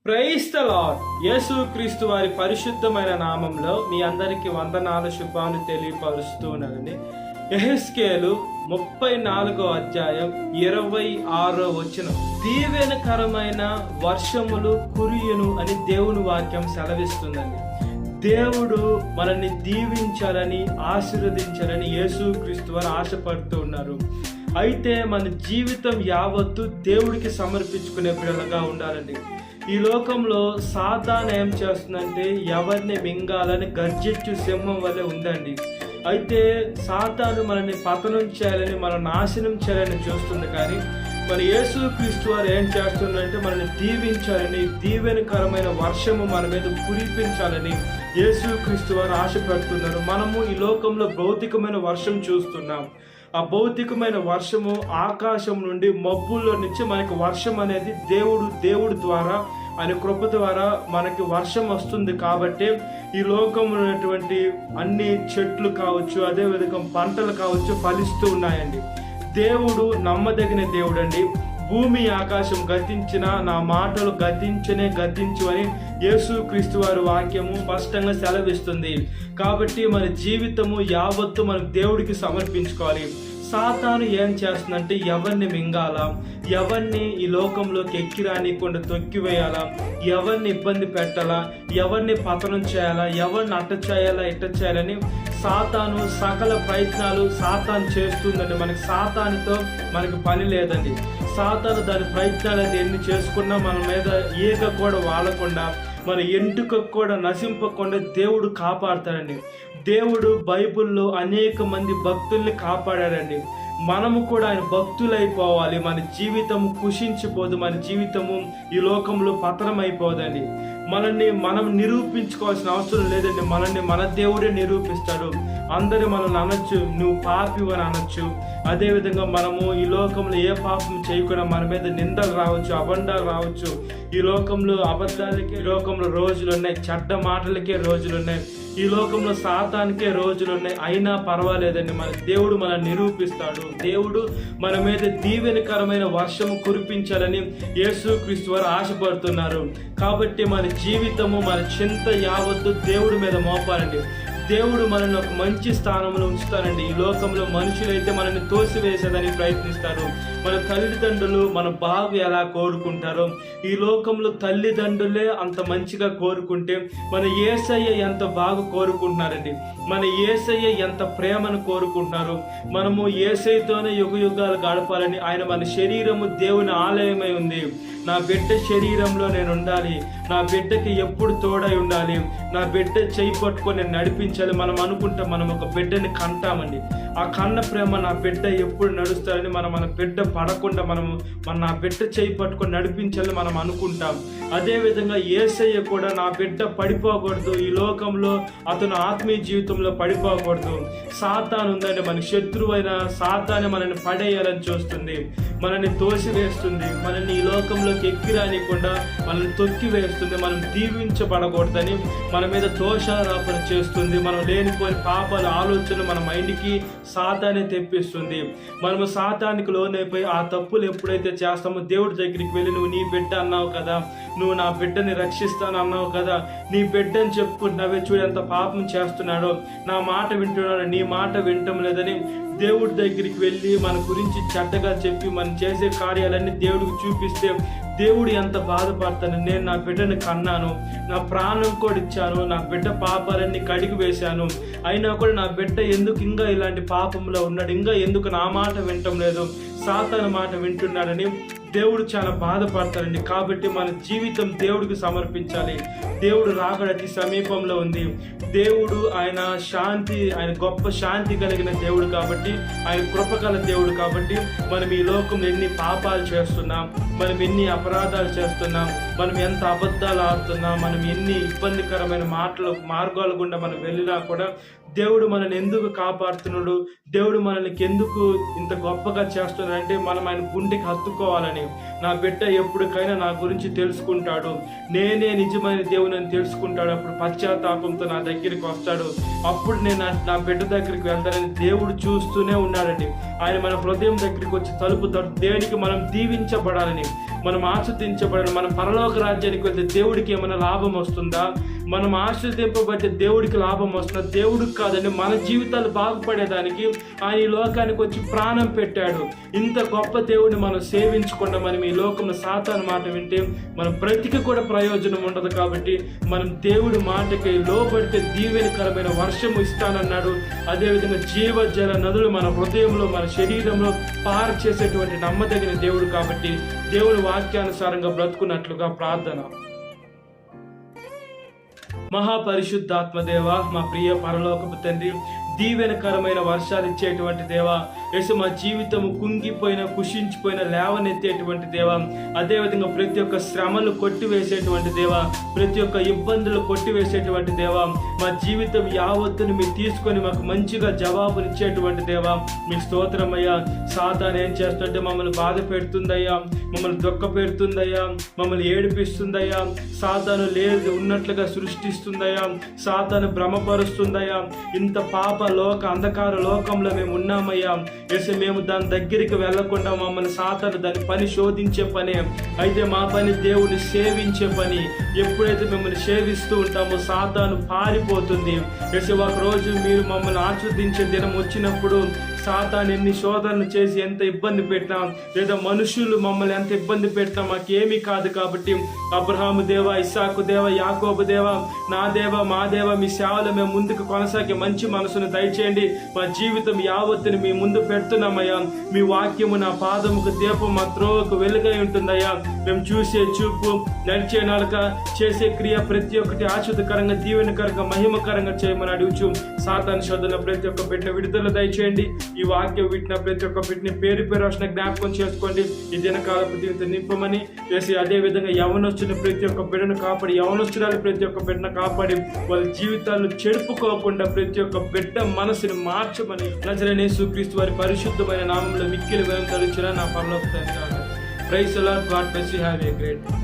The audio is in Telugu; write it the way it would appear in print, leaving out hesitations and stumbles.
Praise the lord. యేసుక్రీస్తు వారి పరిశుద్ధమైన నామంలో మీ అందరికీ వందనాలు శుభాలు తెలియపరుస్తూ ఉన్నానండి. యెహెజ్కేలు 34వ అధ్యాయం 26వ వచనం, దీవెనకరమైన వర్షములు కురియును అని దేవుని వాక్యం సెలవిస్తుందండి. దేవుడు మనల్ని దీవించాలని ఆశీర్వదించాలని యేసుక్రీస్తు వారు ఆశపడుతూ ఉన్నారు. అయితే మన జీవితం యావత్తు దేవుడికి సమర్పించుకునే పిల్లలుగా ఉండాలండి. ఈ లోకంలో సాతాను ఏం చేస్తుందంటే ఎవరిని మింగాలని గర్జించు సింహం వల్లే ఉందండి. అయితే సాతాను మనల్ని పతనం చేయాలని, మన నాశనం చేయాలని చూస్తుంది. కానీ మన యేసుక్రీస్తు వారు ఏం చేస్తుందంటే మనల్ని దీవించాలని, దీవెనకరమైన వర్షము మన మీద కురిపించాలని యేసుక్రీస్తు వారు ఆశపడుతున్నారు. మనము ఈ లోకంలో భౌతికమైన వర్షం చూస్తున్నాం. ఆ భౌతికమైన వర్షము ఆకాశం నుండి, మబ్బుల్లో నుంచి మనకి వర్షం అనేది దేవుడు ద్వారా, ఆయన కృప ద్వారా మనకి వర్షం వస్తుంది. కాబట్టి ఈ లోకంలో ఉన్నటువంటి అన్ని చెట్లు కావచ్చు, అదేవిధంగా పంటలు కావచ్చు ఫలిస్తూ ఉన్నాయండి. దేవుడు నమ్మదగిన దేవుడు అండి. భూమి ఆకాశం గతించిన నా మాటలు గతించు అని యేసుక్రీస్తు వారి వాక్యము స్పష్టంగా సెలవిస్తుంది. కాబట్టి మన జీవితము యావత్తు మనం దేవుడికి సమర్పించుకోవాలి. సాతాను ఏం చేస్తుందంటే ఎవరిని మింగాలా, ఎవరిని ఈ లోకంలోకి ఎక్కిరానికుండా తొక్కివేయాలా, ఎవరిని ఇబ్బంది పెట్టాలా, ఎవరిని పతనం చేయాలా, ఎవరిని అట్ట చేయాలా, ఇట్ట చేయాలని సాతాను సకల ప్రయత్నాలు సాతాను చేస్తుందండి. మనకి సాతానుతో మనకి పని లేదండి. సాతాను దాని ప్రయత్నాలు ఎన్ని చేసుకున్నా మన మీద ఈగ కూడా వాడకుండా, మన ఎంటుకకు కూడా నశింపకుండా దేవుడు కాపాడతాడండి. దేవుడు బైబిల్లో అనేక మంది భక్తుల్ని కాపాడాడండి. మనము కూడా ఆయన భక్తులైపోవాలి. మన జీవితం కుషించిపోదు, మన జీవితము ఈ లోకంలో పతనం అయిపోదండి. మనల్ని మనం నిరూపించుకోవాల్సిన అవసరం లేదండి. మనల్ని మన దేవుడే నిరూపిస్తాడు. అందరూ మనల్ని అనొచ్చు, నువ్వు పాపి అని అనొచ్చు. అదేవిధంగా మనము ఈ లోకంలో ఏ పాపం చేయకుండా మన మీద నిందలు రావచ్చు, అబండాలు రావచ్చు. ఈ లోకంలో అబద్ధాలకే లోకంలో రోజులున్నాయి, చెడ్డ మాటలకే రోజులున్నాయి, ఈ లోకంలో సాతానికే రోజులున్నాయి. అయినా పర్వాలేదండి, మన దేవుడు మనల్ని నిరూపిస్తాడు. దేవుడు మన మీద దీవెనకరమైన వర్షము కురిపించాలని యేసుక్రీస్తు వారు ఆశపడుతున్నారు. కాబట్టి మన జీవితము, మన చింత యావత్తు దేవుడి మీద మోపాలండి. దేవుడు మనల్ని ఒక మంచి స్థానంలో ఉంచుతారండి. ఈ లోకంలో మనుషులైతే మనల్ని తోసివేసేదని ప్రయత్నిస్తారు. మన తల్లిదండ్రులు మన బాగు ఎలా కోరుకుంటారో, ఈ లోకంలో తల్లిదండ్రులే అంత మంచిగా కోరుకుంటే మన యేసయ్య ఎంత బాగా కోరుకుంటున్నారండి. మన యేసయ్య ఎంత ప్రేమను కోరుకుంటున్నారు. మనము యేసయ్యతోనే యుగాలు గడపాలని, ఆయన మన శరీరము దేవుని ఆలయమై ఉంది. నా బిడ్డ శరీరంలో నేను ఉండాలి, నా బిడ్డకి ఎప్పుడు తోడై ఉండాలి, నా బిడ్డ చేయి పట్టుకొని నేను నడిపించాలి. మనం అనుకుంటే మనం ఒక బిడ్డని కంటామండి. ఆ కన్న ప్రేమ నా బిడ్డ ఎప్పుడు నడుస్తారని, మన బిడ్డ పడకుండా నా బిడ్డ చేయి పట్టుకొని నడిపించాలని మనం అనుకుంటాం. అదేవిధంగా యేసయ్య కూడా నా బిడ్డ పడిపోకూడదు, ఈ లోకంలో అతను ఆత్మీయ జీవితంలో పడిపోకూడదు. సాతాను ఉందండి, మన శత్రువైన సాతాను మనల్ని పడేయాలని చూస్తుంది, మనల్ని తోసివేస్తుంది, మనల్ని ఈ లోకంలోకి ఎక్కిరానికుండా మనల్ని తొక్కి వేస్తుంది. మనం దీవించబడకూడదని మన మీద దోషారోపణ చేస్తుంది. మనం లేనిపోయిన పాపాల ఆలోచన మన మైండ్కి సాతానే తెప్పిస్తుంది. మనము సాతానికి లోనైపోయి ఆ తప్పులు ఎప్పుడైతే చేస్తామో దేవుడి దగ్గరికి వెళ్ళి, నువ్వు నీ బిడ్డ అన్నావు కదా, నువ్వు నా బిడ్డని రక్షిస్తాను అన్నావు కదా, నీ బిడ్డని చెప్పుకుంటున్నావే, చూడు ఎంత పాపం చేస్తున్నాడో, నా మాట వింటున్నాడు, నీ మాట వింటం లేదని దేవుడి దగ్గరికి వెళ్ళి మన గురించి చెడ్డగా చెప్పి మనం చేసే కార్యాలన్నీ దేవుడికి చూపిస్తే దేవుడు ఎంత బాధపడతాను. నేను నా బిడ్డని కన్నాను, నా ప్రాణం కూడా ఇచ్చాను, నా బిడ్డ పాపాలన్నీ కడిగి వేశాను, అయినా కూడా నా బిడ్డ ఎందుకు ఇంకా ఇలాంటి పాపంలో ఉన్నాడు, ఇంకా ఎందుకు నా మాట వింటం లేదు, సాతాను మాట వింటున్నాడని దేవుడు చాలా బాధపడతారండి. కాబట్టి మన జీవితం దేవుడికి సమర్పించాలి. దేవుడు రాకడ అతి సమీపంలో ఉంది. దేవుడు ఆయన గొప్ప శాంతి కలిగిన దేవుడు కాబట్టి, ఆయన కృపగల దేవుడు కాబట్టి, మనం ఈ లోకంలో ఎన్ని పాపాలు చేస్తున్నాం, మనం ఎన్ని అపరాధాలు చేస్తున్నాం, మనం ఎంత అబద్ధాలు ఆడుతున్నాం, మనం ఎన్ని ఇబ్బందికరమైన మార్గాల గుండా మనం వెళ్ళినా కూడా దేవుడు మనల్ని ఎందుకు కాపాడుతున్నాడు, దేవుడు మనల్ని ఎందుకు ఇంత గొప్పగా చేస్తున్నాడు అంటే మనం ఆయన గుండెకి హత్తుకోవాలని. నా బిడ్డ ఎప్పటికైనా నా గురించి తెలుసుకుంటాడు, నేనే నిజమైన దేవుని తెలుసుకుంటాడు, అప్పుడు పశ్చాత్తాపంతో నా దగ్గరికి వస్తాడు, అప్పుడు నేను నా బిడ్డ దగ్గరికి వెళ్తానని దేవుడు చూస్తూనే ఉన్నాడండి. ఆయన మన హృదయం దగ్గరికి వచ్చి తలుపు దేనికి మనం దీవించబడాలని, మనం ఆస్వాదించబడాలి. మనం పరలోక రాజ్యానికి వెళ్తే దేవుడికి ఏమైనా లాభం వస్తుందా? మనం ఆశ్రదింపబడితే దేవుడికి లాభం వస్తుందా? దేవుడికి కాదండి, మన జీవితాలు బాగుపడేదానికి ఆయన ఈ లోకానికి వచ్చి ప్రాణం పెట్టాడు. ఇంత గొప్ప దేవుడిని మనం సేవించకుండా మనం ఈ లోకంలో సాతాను మాట వింటే మనం బ్రతికి కూడా ప్రయోజనం ఉండదు. కాబట్టి మనం దేవుడి మాటకి లోబడితే దీవెనకరమైన వర్షము ఇస్తానన్నాడు. అదేవిధంగా జీవజల నదులు మన హృదయంలో మన శరీరంలో పారు చేసేటువంటి నమ్మదగిన దేవుడు. కాబట్టి దేవుడి వాక్యానుసారంగా బ్రతుకున్నట్లుగా ప్రార్థన. మహాపరిశుద్ధాత్మదేవ, మా ప్రియ పరలోకపు తండ్రి, దీవెనకరమైన వర్షాలు ఇచ్చేటువంటి దేవ, యేసు మా జీవితము కుంగిపోయిన కుషించిపోయిన లేవనెత్తేటువంటి దేవ, అదేవిధంగా ప్రతి ఒక్క శ్రమలు కొట్టివేసేటువంటి దేవ, ప్రతి ఒక్క ఇబ్బందులు కొట్టివేసేటువంటి దేవ, మా జీవితం యావత్తును మీరు తీసుకొని మాకు మంచిగా జవాబునిచ్చేటువంటి దేవ, మీకు స్తోత్రమయ్యా. సాతాను ఏం చేస్తుంటే మమ్మల్ని బాధ పెడుతుందయ్యా, మమ్మల్ని దుఃఖ పెడుతుందయ్యా, మమ్మల్ని ఏడిపిస్తుందయ్యా, సాతాను లేదు ఉన్నట్లుగా సృష్టిస్తుందయ్యా, సాతాను భ్రమపరుస్తుందయ్యా. ఇంత పాప లోక అంధకార లోకంలో మేము ఉన్నామయ్యా. యేసు మేము దాని దగ్గరికి వెళ్లకుండా మమ్మల్ని సాతాను దాని పని శోధించే పని అయితే మా పని దేవుని సేవించే పని. ఎప్పుడైతే మిమ్మల్ని సేవిస్తూ ఉంటామో సాతాను పారిపోతుంది. యేసు ఒక రోజు మీరు మమ్మల్ని ఆస్వాదించే దినం వచ్చినప్పుడు సాతాను ఎన్ని శోధనలు చేసి ఎంత ఇబ్బంది పెట్టినా, లేదా మనుషులు మమ్మల్ని ఎంత ఇబ్బంది పెట్టినా మాకేమీ కాదు. కాబట్టి అబ్రహాము దేవ, ఇస్సాకు దేవ, యాకోబు దేవ, నా దేవ, మా దేవ, మీ సేవలు మేము ముందుకు కొనసాగే మంచి మనసును దయచేయండి. మా జీవితం యావత్తుని మీ ముందు పెడుతున్నామయ్యా. మీ వాక్యము నా పాదముకు దీపం, మా త్రోవకు వెలుగై ఉంటుందయ్యా. మేము చూసే చూపు, నడిచే నడక, చేసే క్రియ ప్రతి ఒక్కటి ఆశ్చర్యకరంగా, దీవెనకరంగా, మహిమకరంగా చేయమని అడుగుచు సాతాను శోధన ప్రతి ఒక్క బిడ్డ విడుదల దయచేయండి. ఈ వాక్యం విట్టిన ప్రతి ఒక్క బిడ్డని పేరు రాసిన జ్ఞాపకం చేసుకోండి. ఈ దినకాలపు జీవితం నింపమని చేసి, అదే విధంగా యవనొచ్చిన ప్రతి ఒక్క బిడ్డను కాపాడి, యవనొచ్చురాలు ప్రతి ఒక్క బిడ్డను కాపాడి, వాళ్ళ జీవితాలను చెడుపుకోకుండా ప్రతి ఒక్క బిడ్డ మనసుని మార్చమని నజరేయుడైన యేసుక్రీస్తు వారి పరిశుద్ధమైన నామంలో మిక్కిలి వేలం తలుచున నా పరలోక తండ్రి. Praise the Lord. God bless you. Have a great day.